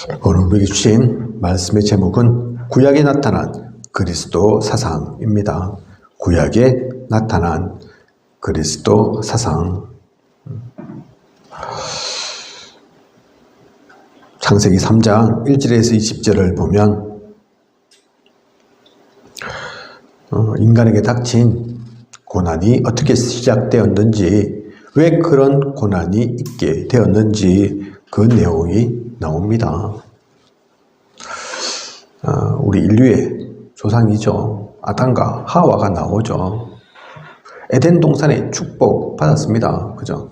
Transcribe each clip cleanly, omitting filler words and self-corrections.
오늘 우리에게 주신 말씀의 제목은 구약에 나타난 그리스도 사상입니다. 구약에 나타난 그리스도 사상. 창세기 3장 1절에서 20절을 보면 인간에게 닥친 고난이 어떻게 시작되었는지, 왜 그런 고난이 있게 되었는지 그 내용이 나옵니다. 우리 인류의 조상이죠. 아담과 하와가 나오죠. 에덴 동산에 축복 받았습니다. 그죠?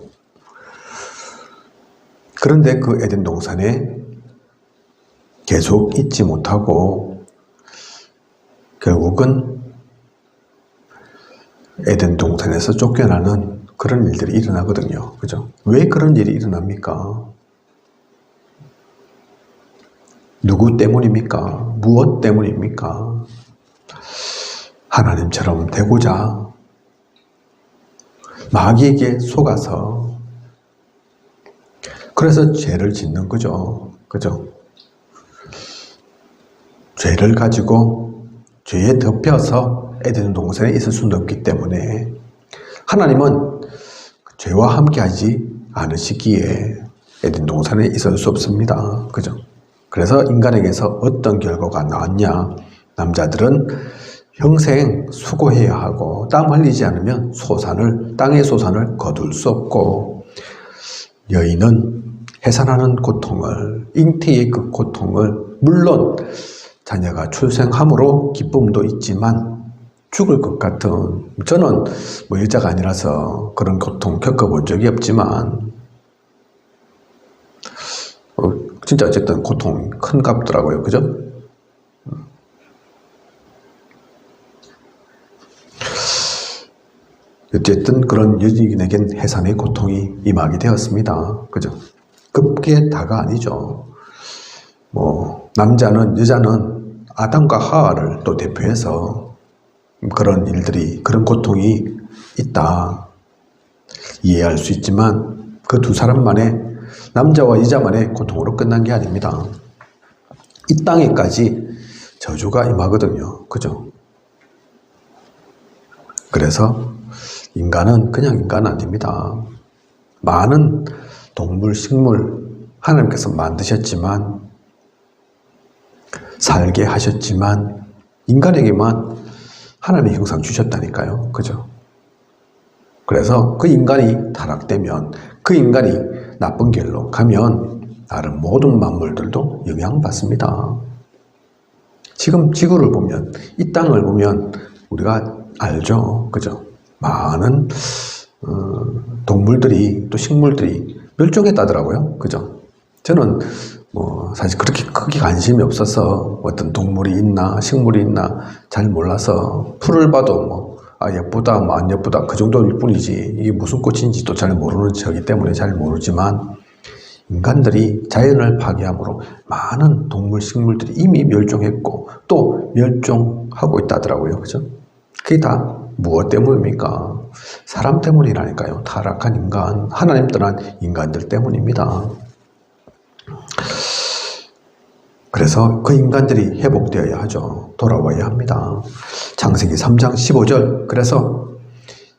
그런데 그 에덴 동산에 계속 있지 못하고 결국은 에덴 동산에서 쫓겨나는 그런 일들이 일어나거든요. 그죠? 왜 그런 일이 일어납니까? 누구 때문입니까? 무엇 때문입니까? 하나님처럼 되고자 마귀에게 속아서, 그래서 죄를 짓는 거죠. 그죠? 죄를 가지고 죄에 덮여서 에덴 동산에 있을 수는 없기 때문에 하나님은 죄와 함께 하지 않으시기에 에덴 동산에 있을 수 없습니다. 그죠? 그래서 인간에게서 어떤 결과가 나왔냐? 남자들은 평생 수고해야 하고 땀 흘리지 않으면 땅의 소산을 거둘 수 없고, 여인은 해산하는 고통을, 잉태의 그 고통을, 물론 자녀가 출생함으로 기쁨도 있지만 죽을 것 같은, 저는 여자가 아니라서 그런 고통 겪어본 적이 없지만 진짜 어쨌든 고통이 큰갑더라고요. 그죠? 어쨌든 그런 여인에겐 해산의 고통이 임하게 되었습니다. 그죠? 급기에 다가 아니죠. 여자는 아담과 하와를 또 대표해서 그런 일들이, 그런 고통이 있다 이해할 수 있지만, 그 두 사람만의, 남자와 여자만의 고통으로 끝난 게 아닙니다. 이 땅에까지 저주가 임하거든요. 그죠? 그래서 인간은 그냥 인간 아닙니다. 많은 동물, 식물 하나님께서 만드셨지만, 살게 하셨지만, 인간에게만 하나님의 형상 주셨다니까요. 그죠? 그래서 그 인간이 타락되면, 그 인간이 나쁜 길로 가면 다른 모든 만물들도 영향받습니다. 지금 지구를 보면, 이 땅을 보면 우리가 알죠. 그죠? 많은 동물들이, 또 식물들이 멸종했다더라고요. 그죠? 저는 사실 그렇게 크게 관심이 없어서 어떤 동물이 있나 식물이 있나 잘 몰라서, 풀을 봐도 예쁘다 안 예쁘다 그 정도일 뿐이지, 이게 무슨 꽃인지도 잘 모르는 척이기 때문에 잘 모르지만, 인간들이 자연을 파괴함으로 많은 동물, 식물들이 이미 멸종했고 또 멸종하고 있다더라고요. 그죠? 그게 다 무엇 때문입니까? 사람 때문이라니까요. 타락한 인간, 하나님 떠난 인간들 때문입니다. 그래서 그 인간들이 회복되어야 하죠. 돌아와야 합니다. 창세기 3장 15절. 그래서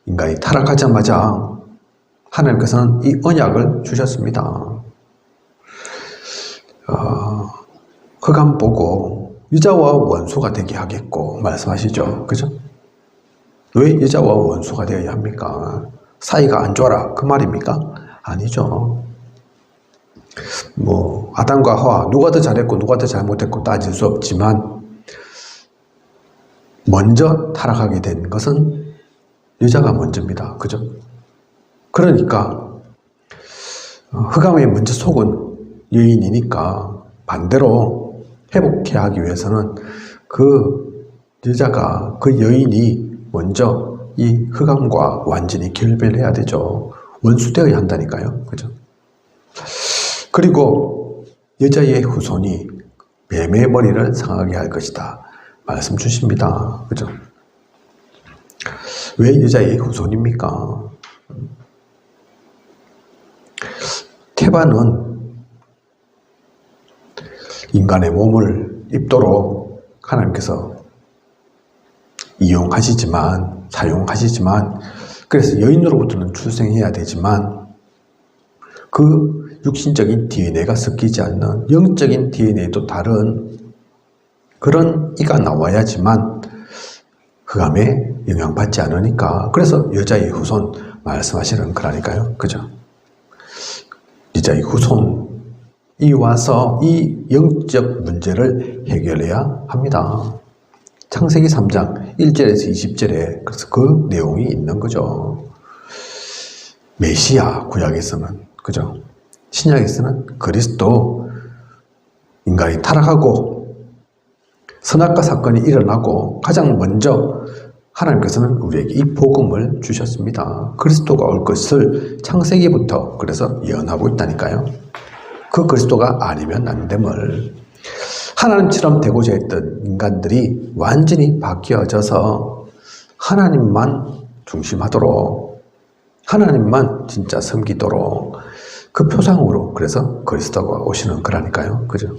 인간이 타락하자마자 하나님께서는 이 언약을 주셨습니다. 흑암 보고 여자와 원수가 되게 하겠고 말씀하시죠. 그죠? 왜 여자와 원수가 되어야 합니까? 사이가 안 좋아라 그 말입니까? 아니죠. 아담과 하와 누가 더 잘했고 누가 더 잘못했고 따질 수 없지만, 먼저 타락하게 된 것은 여자가 먼저입니다. 그죠? 그러니까 흑암에 먼저 속은 여인이니까 반대로 회복해야 하기 위해서는 그 여자가, 그 여인이 먼저 이 흑암과 완전히 결별해야 되죠. 원수되어야 한다니까요. 그죠? 그리고 여자의 후손이 뱀의 머리를 상하게 할 것이다 말씀 주십니다. 그죠? 왜 여자의 후손입니까? 태반은 인간의 몸을 입도록 하나님께서 사용하시지만, 그래서 여인으로부터는 출생해야 되지만, 그 육신적인 DNA가 섞이지 않는 영적인 DNA도 다른 그런 이가 나와야지만 흑암에 영향받지 않으니까, 그래서 여자의 후손 말씀하시는 거라니까요. 그죠? 여자의 후손이 와서 이 영적 문제를 해결해야 합니다. 창세기 3장 1절에서 20절에 그래서 그 내용이 있는 거죠. 메시아 구약에서는, 그죠? 신약에서는 그리스도, 인간이 타락하고 선악과 사건이 일어나고 가장 먼저 하나님께서는 우리에게 이 복음을 주셨습니다. 그리스도가 올 것을 창세기부터 그래서 예언하고 있다니까요. 그 그리스도가 아니면 안 됨을. 하나님처럼 되고자 했던 인간들이 완전히 바뀌어져서 하나님만 중심하도록, 하나님만 진짜 섬기도록 그 표상으로 그래서 그리스도가 오시는 거라니까요. 그죠?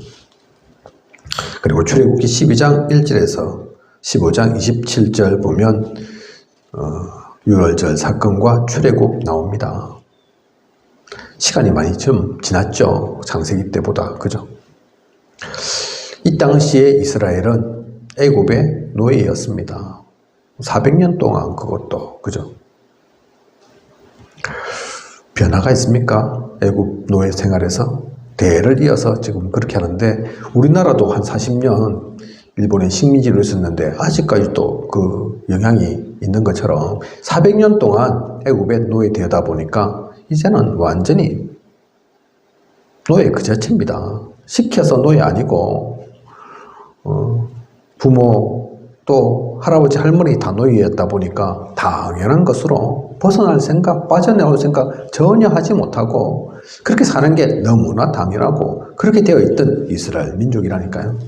그리고 출애굽기 12장 1절에서 15장 27절 보면 유월절 사건과 출애굽 나옵니다. 시간이 많이 좀 지났죠. 창세기 때보다. 그죠? 이 당시에 이스라엘은 애굽의 노예였습니다. 400년 동안 그것도. 그죠? 변화가 있습니까? 애굽 노예 생활에서 대를 이어서 지금 그렇게 하는데, 우리나라도 한 40년 일본의 식민지로 있었는데 아직까지도 그 영향이 있는 것처럼 400년 동안 애굽의 노예 되다 보니까 이제는 완전히 노예 그 자체입니다. 시켜서 노예 아니고 부모 또 할아버지 할머니 다 노예였다 보니까 당연한 것으로 벗어날 생각, 빠져나올 생각 전혀 하지 못하고 그렇게 사는 게 너무나 당연하고 그렇게 되어 있던 이스라엘 민족이라니까요.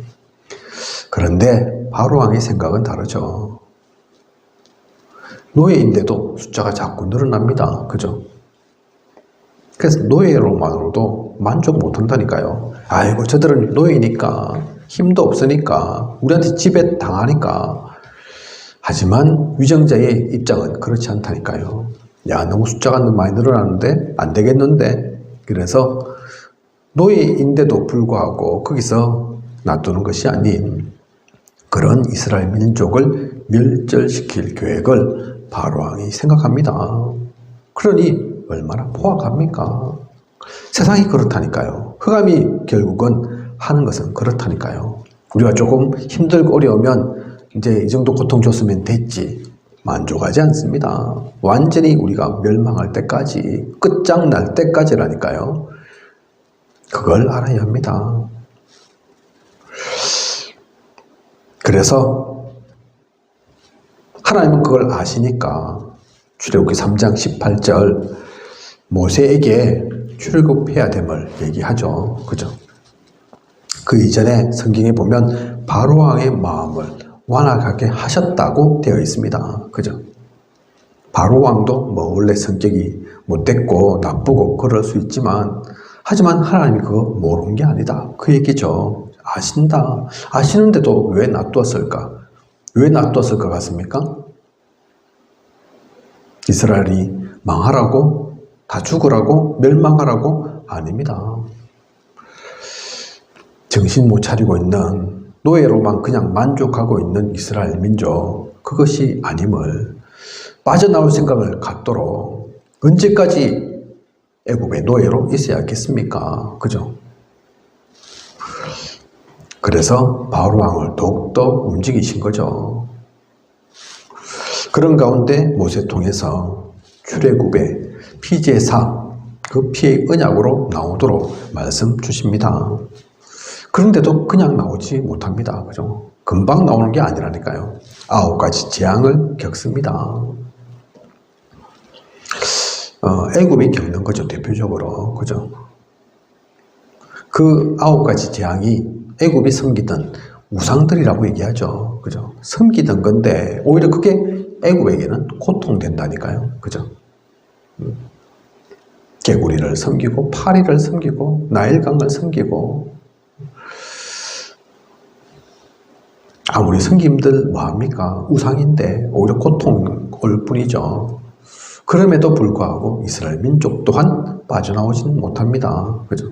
그런데 바로왕의 생각은 다르죠. 노예인데도 숫자가 자꾸 늘어납니다. 그죠? 그래서 노예로만으로도 만족 못한다니까요. 아이고 저들은 노예니까 힘도 없으니까 우리한테 지배 당하니까. 하지만 위정자의 입장은 그렇지 않다니까요. 야, 너무 숫자가 많이 늘어나는데 안 되겠는데. 그래서 노예인데도 불구하고 거기서 놔두는 것이 아닌 그런 이스라엘 민족을 멸절시킬 계획을 바로왕이 생각합니다. 그러니 얼마나 포악합니까? 세상이 그렇다니까요. 흑암이 결국은 하는 것은 그렇다니까요. 우리가 조금 힘들고 어려우면 이제 이 정도 고통 줬으면 됐지. 만족하지 않습니다. 완전히 우리가 멸망할 때까지, 끝장날 때까지라니까요. 그걸 알아야 합니다. 그래서 하나님은 그걸 아시니까 출애굽기 3장 18절 모세에게 출애굽해야 됨을 얘기하죠. 그죠? 그 이전에 성경에 보면 바로왕의 마음을 완악하게 하셨다고 되어 있습니다. 그죠? 바로왕도 뭐 원래 성격이 못됐고 나쁘고 그럴 수 있지만 하지만 하나님이 그거 모르는 게 아니다. 그 얘기죠. 아신다. 아시는데도 왜 놔두었을까? 왜 놔두었을 것 같습니까? 이스라엘이 망하라고? 다 죽으라고? 멸망하라고? 아닙니다. 정신 못 차리고 있는 노예로만 그냥 만족하고 있는 이스라엘 민족, 그것이 아님을 빠져나올 생각을 갖도록 언제까지 애굽의 노예로 있어야겠습니까? 그죠? 그래서 바로왕을 더욱더 움직이신 거죠. 그런 가운데 모세 통해서 출애굽의 피제사, 그 피의 언약으로 나오도록 말씀 주십니다. 그런데도 그냥 나오지 못합니다. 그죠? 금방 나오는 게 아니라니까요. 9가지 재앙을 겪습니다. 애굽이 겪는 거죠, 대표적으로. 그죠? 그 9가지 재앙이 애굽이 섬기던 우상들이라고 얘기하죠. 그죠? 섬기던 건데, 오히려 그게 애굽에게는 고통된다니까요. 그죠? 개구리를 섬기고, 파리를 섬기고, 나일강을 섬기고, 아무리 섬김들 뭐합니까? 우상인데 오히려 고통 올 뿐이죠. 그럼에도 불구하고 이스라엘 민족 또한 빠져나오진 못합니다. 그죠?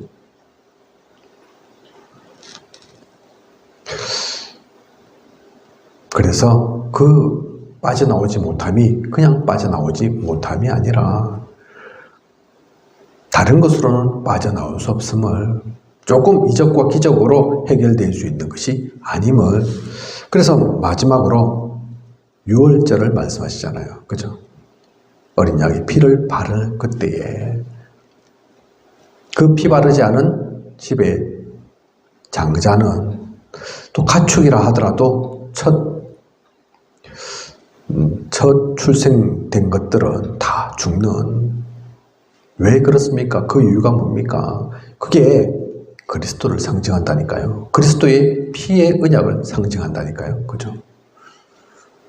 그래서 그 빠져나오지 못함이 그냥 빠져나오지 못함이 아니라 다른 것으로는 빠져나올 수 없음을, 조금 이적과 기적으로 해결될 수 있는 것이 아님을, 그래서 마지막으로 유월절을 말씀하시잖아요. 그죠? 어린 양의 피를 바를 그때에 그 피 바르지 않은 집의 장자는 또 가축이라 하더라도 첫 출생된 것들은 다 죽는. 왜 그렇습니까? 그 이유가 뭡니까? 그게 그리스도를 상징한다니까요. 그리스도의 피의 언약을 상징한다니까요. 그죠?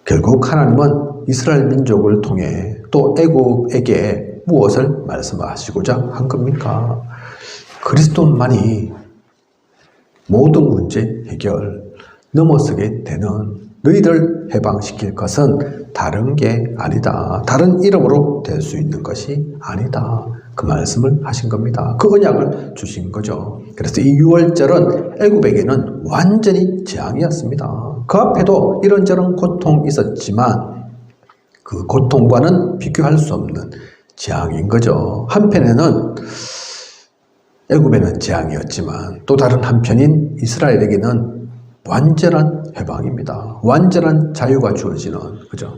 결국 하나님은 이스라엘 민족을 통해 또 애굽에게 무엇을 말씀하시고자 한 겁니까? 그리스도만이 모든 문제 해결, 넘어서게 되는, 너희들 해방시킬 것은 다른 게 아니다. 다른 이름으로 될 수 있는 것이 아니다. 그 말씀을 하신 겁니다. 그 언약을 주신 거죠. 그래서 이 유월절은 애굽에게는 완전히 재앙이었습니다. 그 앞에도 이런저런 고통이 있었지만 그 고통과는 비교할 수 없는 재앙인 거죠. 한편에는 애굽에는 재앙이었지만 또 다른 한편인 이스라엘에게는 완전한 해방입니다. 완전한 자유가 주어지는, 그죠?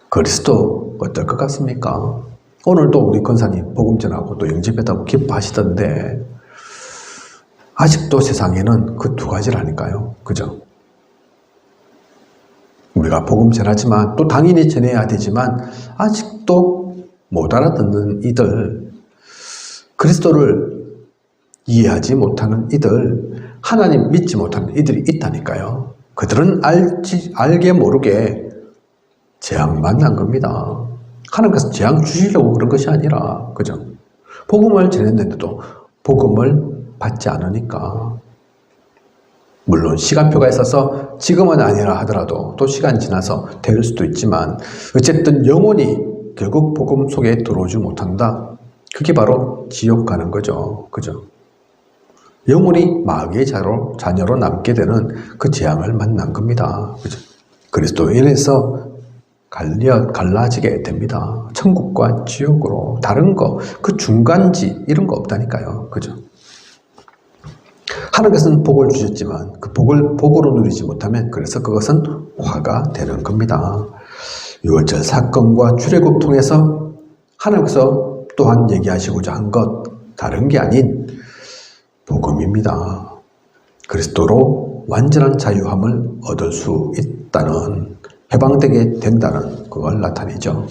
그리스도 어떨 것 같습니까? 오늘도 우리 권사님 복음 전하고 또 영접했다고 기뻐하시던데 아직도 세상에는 그 두 가지라니까요. 그죠? 우리가 복음 전하지만 또 당연히 전해야 되지만 아직도 못 알아듣는 이들, 그리스도를 이해하지 못하는 이들, 하나님 믿지 못하는 이들이 있다니까요. 그들은 알게 모르게 재앙 만난 겁니다. 하나님께서 재앙 주시려고 그런 것이 아니라, 그죠? 복음을 전했는데도 복음을 받지 않으니까. 물론 시간표가 있어서 지금은 아니라 하더라도 또 시간 지나서 될 수도 있지만 어쨌든 영혼이 결국 복음 속에 들어오지 못한다. 그게 바로 지옥 가는 거죠. 그죠? 영혼이 마귀의 자녀로 남게 되는 그 재앙을 만난 겁니다. 그죠? 그리스도에 인해서 갈라지게 됩니다. 천국과 지옥으로. 다른 거, 그 중간지 이런 거 없다니까요. 그죠? 하나님께서는 복을 주셨지만 그 복을 복으로 누리지 못하면 그래서 그것은 화가 되는 겁니다. 유월절 사건과 출애굽 통해서 하나님께서 또한 얘기하시고자 한 것, 다른 게 아닌 복음입니다. 그리스도로 완전한 자유함을 얻을 수 있다는, 해방되게 된다는 그걸 나타내죠.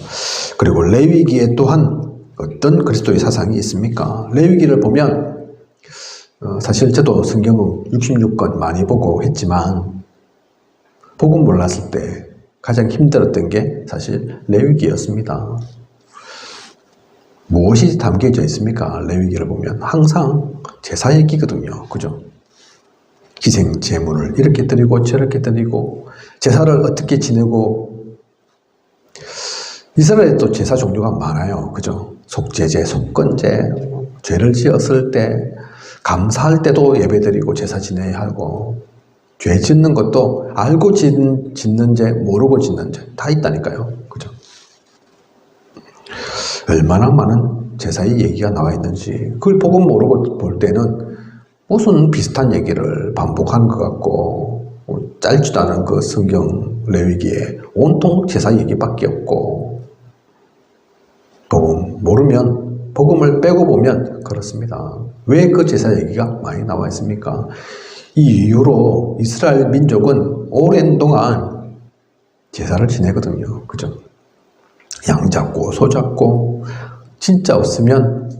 그리고 레위기에 또한 어떤 그리스도의 사상이 있습니까? 레위기를 보면 사실 저도 성경을 66권 많이 보고 했지만 복음 몰랐을 때 가장 힘들었던 게 사실 레위기였습니다. 무엇이 담겨져 있습니까? 레위기를 보면 항상 제사 얘기거든요. 그죠? 희생 제물을 이렇게 드리고 저렇게 드리고 제사를 어떻게 지내고, 이스라엘에 또 제사 종류가 많아요. 그죠? 속죄제, 속건제, 죄를 지었을 때, 감사할 때도 예배 드리고 제사 지내야 하고, 죄 짓는 것도 알고 짓는 죄, 모르고 짓는 죄 다 있다니까요. 그죠? 얼마나 많은 제사의 얘기가 나와 있는지, 그걸 보고 모르고 볼 때는 무슨 비슷한 얘기를 반복하는 것 같고, 짧지도 않은 그 성경 레위기에 온통 제사 얘기밖에 없고, 복음 모르면, 복음을 빼고 보면 그렇습니다. 왜 그 제사 얘기가 많이 나와 있습니까? 이 이유로 이스라엘 민족은 오랜 동안 제사를 지내거든요. 그죠? 양 잡고 소 잡고, 진짜 없으면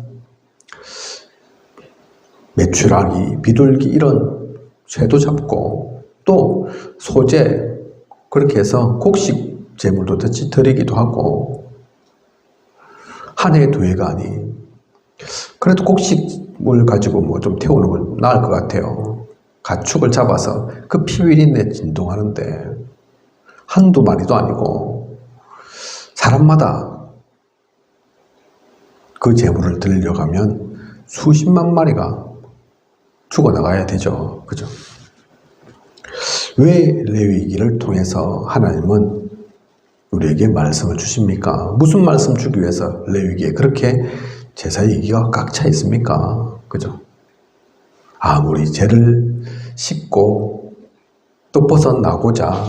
메추라기, 비둘기 이런 쇠도 잡고, 또 소재, 그렇게 해서 곡식 제물도 드리기도 하고, 한 해 두 해가 아닌, 그래도 곡식을 가지고 뭐 좀 태우는 건 나을 것 같아요. 가축을 잡아서 그 피비린내 진동하는데 한두 마리도 아니고 사람마다 그 제물을 드리려고 하면 수십만 마리가 죽어나가야 되죠. 그죠? 왜 레위기를 통해서 하나님은 우리에게 말씀을 주십니까? 무슨 말씀 주기 위해서 레위기에 그렇게 제사 얘기가 꽉 차 있습니까? 그죠? 아무리 죄를 씻고 또 벗어나고자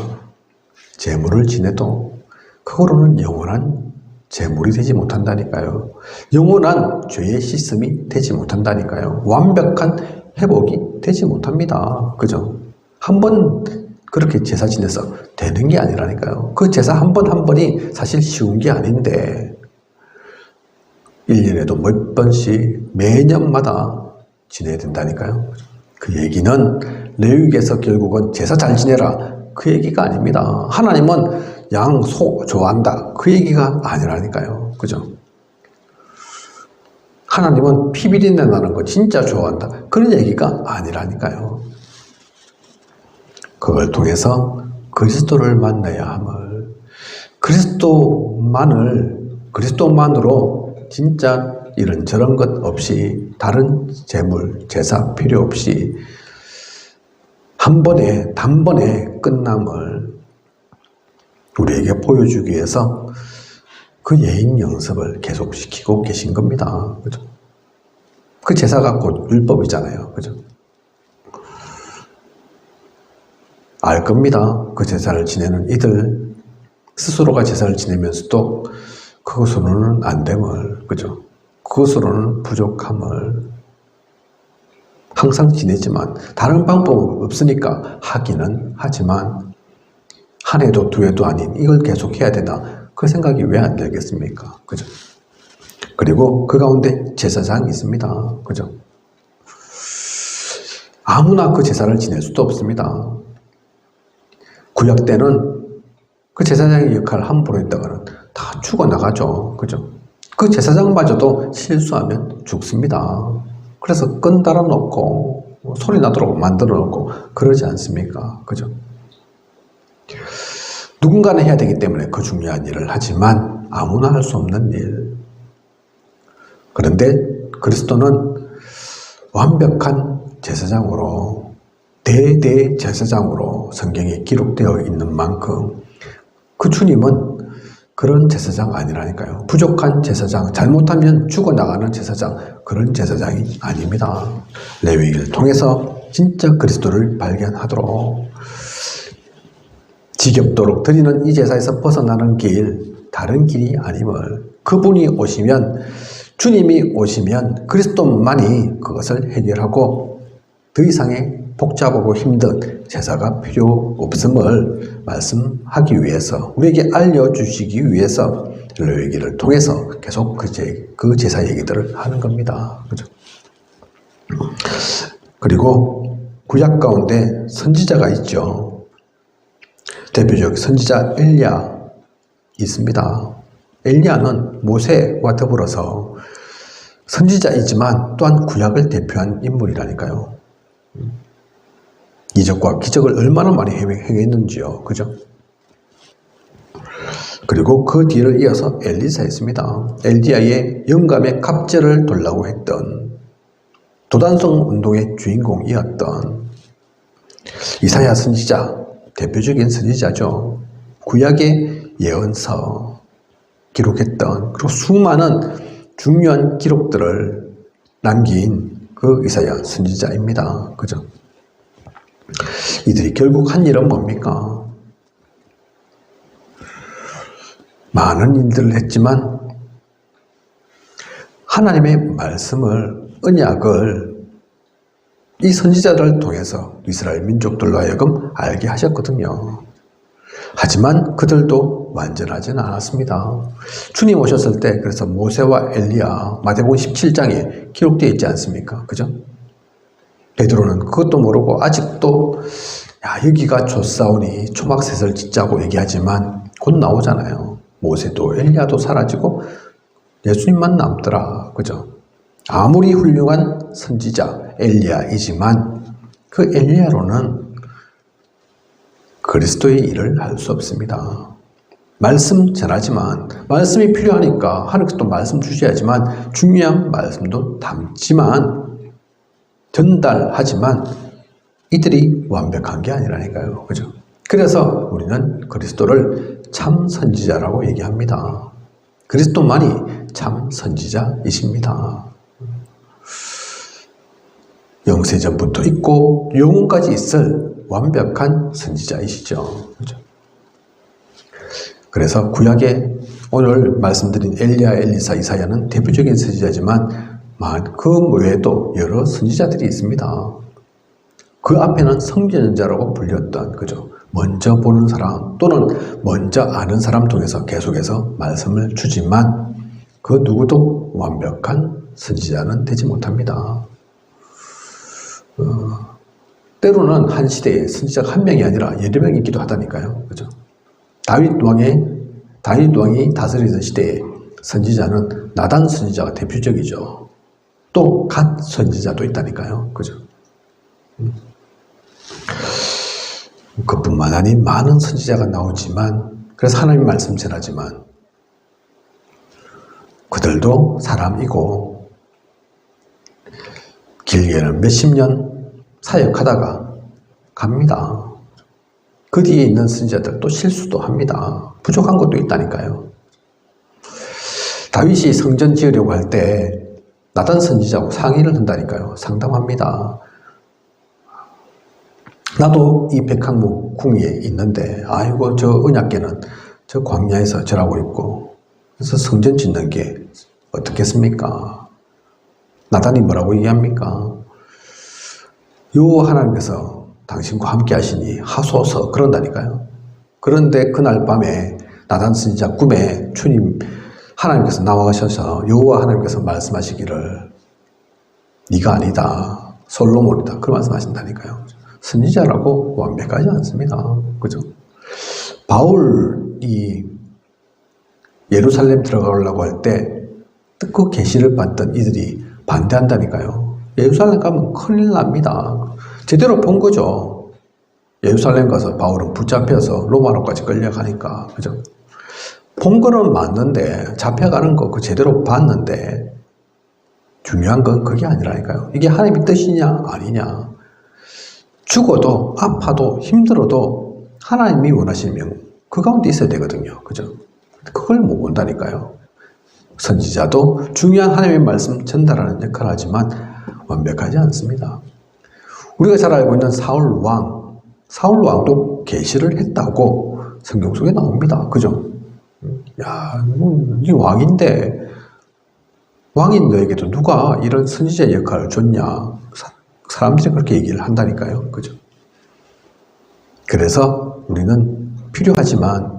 제물을 지내도 그거로는 영원한 제물이 되지 못한다니까요. 영원한 죄의 씻음이 되지 못한다니까요. 완벽한 회복이 되지 못합니다. 그죠? 한 번 그렇게 제사 지내서 되는 게 아니라니까요. 그 제사 한 번 한 번이 사실 쉬운 게 아닌데 1년에도 몇 번씩 매년마다 지내야 된다니까요. 그 얘기는 레위기에서 결국은 제사 잘 지내라 그 얘기가 아닙니다. 하나님은 양, 소 좋아한다 그 얘기가 아니라니까요. 그죠? 하나님은 피비린내 나는 거 진짜 좋아한다 그런 얘기가 아니라니까요. 그걸 통해서 그리스도를 만나야 함을, 그리스도만으로 진짜 이런저런 것 없이 다른 제물, 제사 필요 없이 단번에 끝남을 우리에게 보여주기 위해서 그 예인 영습을 계속시키고 계신 겁니다. 그죠? 그 제사가 곧 율법이잖아요. 그죠? 알 겁니다. 그 제사를 지내는 이들 스스로가 제사를 지내면서도 그것으로는 안 됨을, 그죠? 그것으로는 부족함을 항상 지내지만 다른 방법은 없으니까 하기는 하지만 한 해도 두 해도 아닌 이걸 계속 해야 되나 그 생각이 왜 안 들겠습니까? 그죠? 그리고 그 가운데 제사장이 있습니다. 그죠? 아무나 그 제사를 지낼 수도 없습니다. 구약 때는 그 제사장의 역할을 함부로 했다가는 다 죽어나가죠. 그죠? 그 제사장마저도 실수하면 죽습니다. 그래서 끈 달아놓고 소리 나도록 만들어 놓고 그러지 않습니까? 그죠? 누군가는 해야 되기 때문에 그 중요한 일을 하지만 아무나 할 수 없는 일. 그런데 그리스도는 완벽한 제사장으로 대대 제사장으로 성경에 기록되어 있는 만큼 그 주님은 그런 제사장 아니라니까요. 부족한 제사장, 잘못하면 죽어나가는 제사장, 그런 제사장이 아닙니다. 레위기를 통해서 진짜 그리스도를 발견하도록 지겹도록 드리는 이 제사에서 벗어나는 길, 다른 길이 아님을, 그분이 오시면, 주님이 오시면 그리스도만이 그것을 해결하고 더 이상의 복잡하고 힘든 제사가 필요 없음을 말씀하기 위해서, 우리에게 알려주시기 위해서 레위기를 통해서 계속 그 제사 얘기들을 하는 겁니다. 그죠? 그리고 구약 가운데 선지자가 있죠. 대표적 선지자 엘리야 있습니다. 엘리야는 모세와 더불어서 선지자이지만 또한 구약을 대표한 인물이라니까요. 이적과 기적을 얼마나 많이 행했는지요. 그죠? 그리고 그 뒤를 이어서 엘리사 있습니다. 엘리야의 영감의 갑절을 돌라고 했던 도단성 운동의 주인공이었던 이사야 선지자, 대표적인 선지자죠. 구약의 예언서 기록했던, 그리고 수많은 중요한 기록들을 남긴 그 이사야 선지자입니다. 그죠? 이들이 결국 한 일은 뭡니까? 많은 일들을 했지만 하나님의 말씀을, 언약을 이 선지자들을 통해서 이스라엘 민족들로 하여금 알게 하셨거든요. 하지만 그들도 완전하지는 않았습니다. 주님 오셨을 때 그래서 모세와 엘리야, 마태복음 17장에 기록되어 있지 않습니까? 그죠? 베드로는 그것도 모르고 아직도 여기가 좋사오니 초막셋을 짓자고 얘기하지만 곧 나오잖아요. 모세도 엘리야도 사라지고 예수님만 남더라. 그죠? 아무리 훌륭한 선지자 엘리야이지만 그 엘리야로는 그리스도의 일을 할 수 없습니다. 말씀 전하지만 말씀이 필요하니까 하나님께서 또 말씀 주셔야지만 중요한 말씀도 담지만 전달하지만 이들이 완벽한 게 아니라니까요. 그죠? 그래서 우리는 그리스도를 참 선지자라고 얘기합니다. 그리스도만이 참 선지자이십니다. 영세전부터 있고 영혼까지 있을 완벽한 선지자이시죠. 그죠? 그래서 구약에 오늘 말씀드린 엘리야, 엘리사, 이사야는 대표적인 선지자지만 그 외에도 여러 선지자들이 있습니다. 그 앞에는 성전자라고 불렸던 그죠? 먼저 보는 사람 또는 먼저 아는 사람 통해서 계속해서 말씀을 주지만 그 누구도 완벽한 선지자는 되지 못합니다. 때로는 한 시대에 선지자가 한 명이 아니라 여러 명이 있기도 하다니까요. 그죠? 다윗 왕이 다스리던 시대에 선지자는 나단 선지자가 대표적이죠. 또 갓 선지자도 있다니까요. 그죠? 그뿐만 아닌 많은 선지자가 나오지만 그래서 하나님 말씀 전하지만 그들도 사람이고 길게는 몇십 년 사역하다가 갑니다. 그 뒤에 있는 선지자들 또 실수도 합니다. 부족한 것도 있다니까요. 다윗이 성전 지으려고 할 때 나단 선지자하고 상의를 한다니까요. 상담합니다. 나도 이 백항목 궁에 있는데 아이고 저 언약궤는 저 광야에서 절하고 있고 그래서 성전 짓는 게 어떻겠습니까? 나단이 뭐라고 얘기합니까? 요 하나님께서 당신과 함께 하시니 하소서 그런다니까요. 그런데 그날 밤에 나단 선지자 꿈에 주님 하나님께서 나와가셔서 여호와 하나님께서 말씀하시기를 네가 아니다 솔로몬이다 그런 말씀하신다니까요. 선지자라고 완벽하지 않습니다. 그죠? 바울이 예루살렘 들어가려고 할 때 그 계시를 받던 이들이 반대한다니까요. 예루살렘 가면 큰일 납니다. 제대로 본 거죠. 예루살렘 가서 바울은 붙잡혀서 로마로까지 끌려가니까. 그죠? 본 거는 맞는데 잡혀가는 거 그 제대로 봤는데 중요한 건 그게 아니라니까요. 이게 하나님의 뜻이냐 아니냐. 죽어도 아파도 힘들어도 하나님이 원하시면 그 가운데 있어야 되거든요. 그죠? 그걸 못 본다니까요. 선지자도 중요한 하나님의 말씀 전달하는 역할을 하지만 완벽하지 않습니다. 우리가 잘 알고 있는 사울왕도 계시를 했다고 성경 속에 나옵니다. 그죠? 야, 이 왕인데 왕인 너에게도 누가 이런 선지자 역할을 줬냐? 사람들이 그렇게 얘기를 한다니까요. 그죠? 그래서 우리는 필요하지만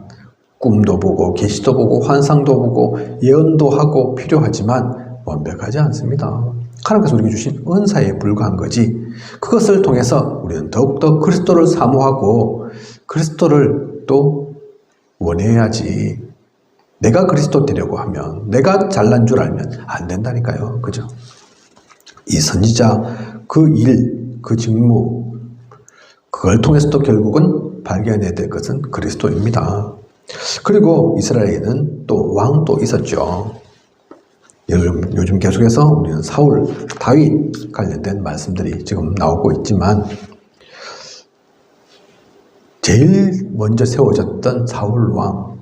꿈도 보고 계시도 보고 환상도 보고 예언도 하고 필요하지만 완벽하지 않습니다. 하나님께서 우리에게 주신 은사에 불과한 거지 그것을 통해서 우리는 더욱더 그리스도를 사모하고 그리스도를 또 원해야지 내가 그리스도 되려고 하면 내가 잘난 줄 알면 안 된다니까요. 그죠? 이 선지자 그 일, 그 직무 그걸 통해서도 결국은 발견해야 될 것은 그리스도입니다. 그리고 이스라엘에는 또 왕도 있었죠. 요즘 계속해서 우리는 사울, 다윗 관련된 말씀들이 지금 나오고 있지만 제일 먼저 세워졌던 사울 왕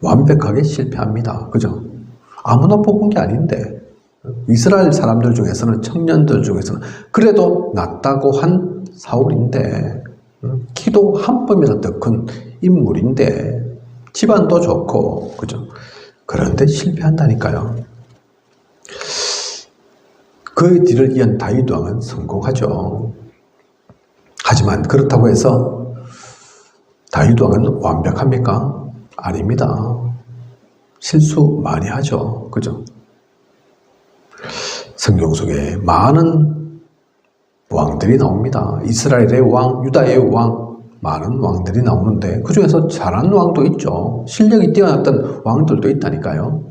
완벽하게 실패합니다. 그죠? 아무나 뽑은 게 아닌데 이스라엘 사람들 중에서는 청년들 중에서는 그래도 낫다고 한 사울인데 키도 한 뼘이나 더 큰 인물인데 집안도 좋고 그죠? 그런데 실패한다니까요. 그 뒤를 이은 다윗 왕은 성공하죠. 하지만 그렇다고 해서 다윗 왕은 완벽합니까? 아닙니다. 실수 많이 하죠. 그죠? 성경 속에 많은 왕들이 나옵니다. 이스라엘의 왕, 유다의 왕, 많은 왕들이 나오는데 그 중에서 잘한 왕도 있죠. 실력이 뛰어났던 왕들도 있다니까요.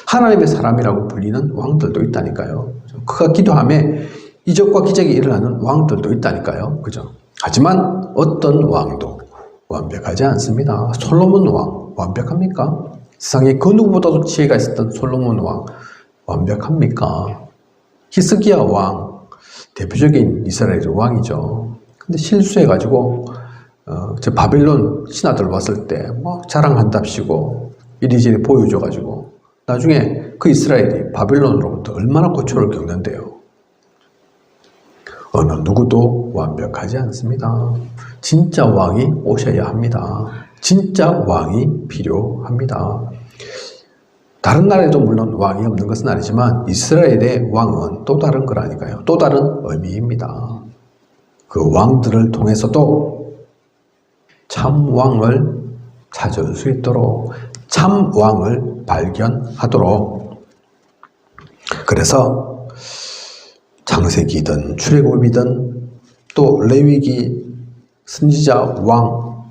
하나님의 사람이라고 불리는 왕들도 있다니까요. 그가 기도함에 이적과 기적이 일어나는 왕들도 있다니까요. 그죠? 하지만 어떤 왕도 완벽하지 않습니다. 솔로몬 왕 완벽합니까? 세상에 그 누구보다도 지혜가 있었던 솔로몬 왕 완벽합니까? 히스기야 왕 대표적인 이스라엘 왕이죠. 근데 실수해가지고 저 바빌론 신하들 왔을 때 뭐 자랑한답시고 이리저리 보여줘가지고 나중에 그 이스라엘이 바빌론으로부터 얼마나 고초를 겪는데요. 어느 누구도 완벽하지 않습니다. 진짜 왕이 오셔야 합니다. 진짜 왕이 필요합니다. 다른 나라에도 물론 왕이 없는 것은 아니지만 이스라엘의 왕은 또 다른 거라니까요. 또 다른 의미입니다. 그 왕들을 통해서도 참 왕을 찾을 수 있도록 참 왕을 발견하도록 그래서 창세기든 출애굽이든 또 레위기 선지자 왕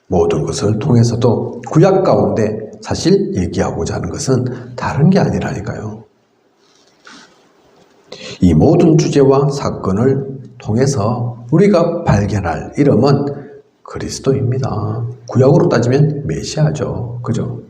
모든 것을 통해서도 구약 가운데 사실 얘기하고자 하는 것은 다른 게 아니라니까요. 이 모든 주제와 사건을 통해서 우리가 발견할 이름은 그리스도입니다. 구약으로 따지면 메시아죠. 그죠?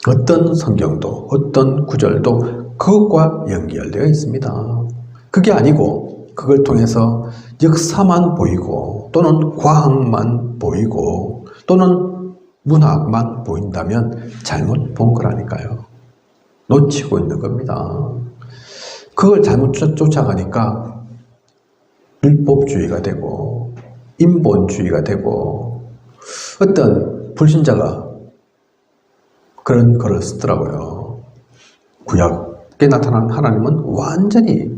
어떤 성경도 어떤 구절도 그것과 연결되어 있습니다. 그게 아니고 그걸 통해서 역사만 보이고 또는 과학만 보이고 또는 문학만 보인다면 잘못 본 거라니까요. 놓치고 있는 겁니다. 그걸 잘못 쫓아가니까 율법주의가 되고 인본주의가 되고 어떤 불신자가 그런 글을 쓰더라고요. 구약에 나타난 하나님은 완전히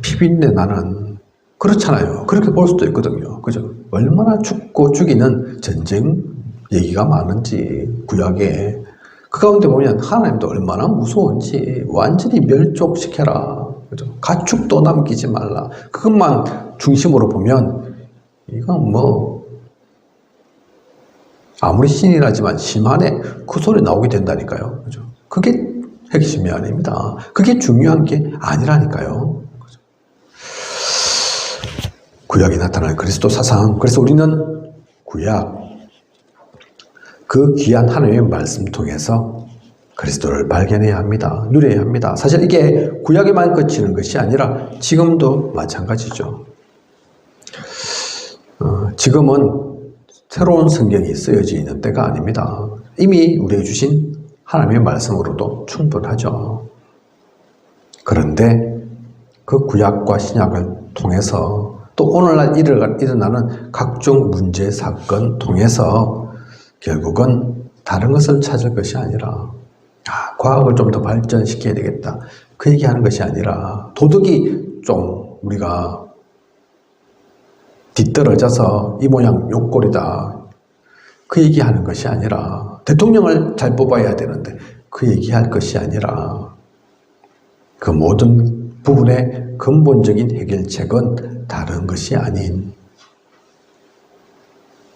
피비린내 나는 그렇잖아요. 그렇게 볼 수도 있거든요. 그죠? 얼마나 죽고 죽이는 전쟁 얘기가 많은지 구약에 그 가운데 보면 하나님도 얼마나 무서운지 완전히 멸족시켜라. 그죠? 가축도 남기지 말라. 그것만 중심으로 보면 이건 뭐 아무리 신이라지만 심한에 그 소리 나오게 된다니까요. 그죠? 그게 핵심이 아닙니다. 그게 중요한 게 아니라니까요. 그죠? 구약에 나타나는 그리스도 사상. 그래서 우리는 구약 그 귀한 하나님의 말씀 통해서 그리스도를 발견해야 합니다. 누려야 합니다. 사실 이게 구약에만 그치는 것이 아니라 지금도 마찬가지죠. 지금은 새로운 성경이 쓰여져 있는 때가 아닙니다. 이미 우리에게 주신 하나님의 말씀으로도 충분하죠. 그런데 그 구약과 신약을 통해서 또 오늘날 일어나는 각종 문제, 사건 통해서 결국은 다른 것을 찾을 것이 아니라 과학을 좀 더 발전시켜야 되겠다. 그 얘기하는 것이 아니라 도덕이 좀 우리가 뒤떨어져서 이 모양 요 꼴이다. 그 얘기하는 것이 아니라 대통령을 잘 뽑아야 되는데 그 얘기할 것이 아니라 그 모든 부분의 근본적인 해결책은 다른 것이 아닌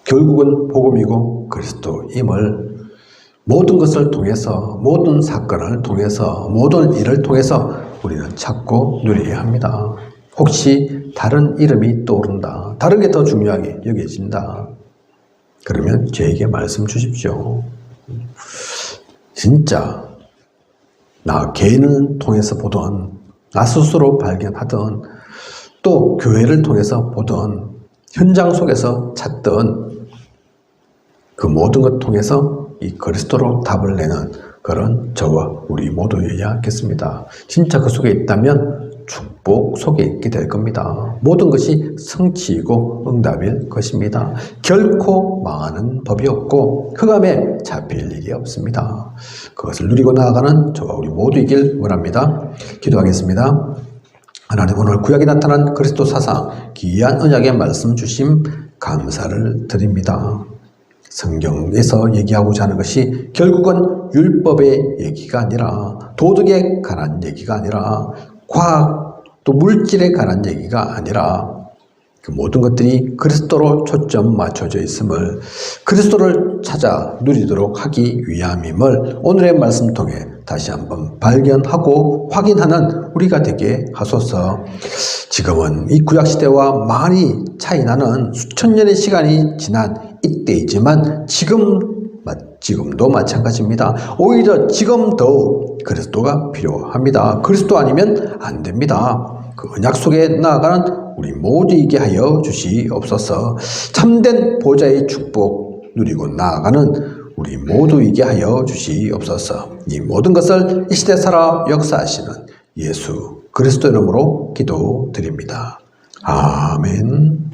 결국은 복음이고 그리스도임을 모든 것을 통해서 모든 사건을 통해서 모든 일을 통해서 우리는 찾고 누려야 합니다. 혹시 다른 이름이 떠오른다. 다른 게 더 중요하게 여겨진다. 그러면 저에게 말씀 주십시오. 진짜 나 개인을 통해서 보던 나 스스로 발견하던 또 교회를 통해서 보던 현장 속에서 찾던 그 모든 것 통해서 이 그리스도로 답을 내는 그런 저와 우리 모두여야겠습니다. 진짜 그 속에 있다면 축복 속에 있게 될 겁니다. 모든 것이 성취이고 응답일 것입니다. 결코 망하는 법이 없고 흑암에 잡힐 일이 없습니다. 그것을 누리고 나아가는 저와 우리 모두이길 원합니다. 기도하겠습니다. 하나님, 오늘 구약에 나타난 그리스도 사상 귀한 언약의 말씀 주심 감사를 드립니다. 성경에서 얘기하고자 하는 것이 결국은 율법의 얘기가 아니라 도덕에 관한 얘기가 아니라 과학 또 물질에 관한 얘기가 아니라 그 모든 것들이 그리스도로 초점 맞춰져 있음을 그리스도를 찾아 누리도록 하기 위함임을 오늘의 말씀 통해 다시 한번 발견하고 확인하는 우리가 되게 하소서. 지금은 이 구약시대와 많이 차이 나는 수천 년의 시간이 지난 이때이지만 지금도 마찬가지입니다. 오히려 지금 더 그리스도가 필요합니다. 그리스도 아니면 안 됩니다. 그 언약 속에 나아가는 우리 모두에게 하여 주시옵소서. 참된 보좌의 축복 누리고 나아가는 우리 모두에게 하여 주시옵소서. 이 모든 것을 이 시대 살아 역사하시는 예수 그리스도 이름으로 기도드립니다. 아멘.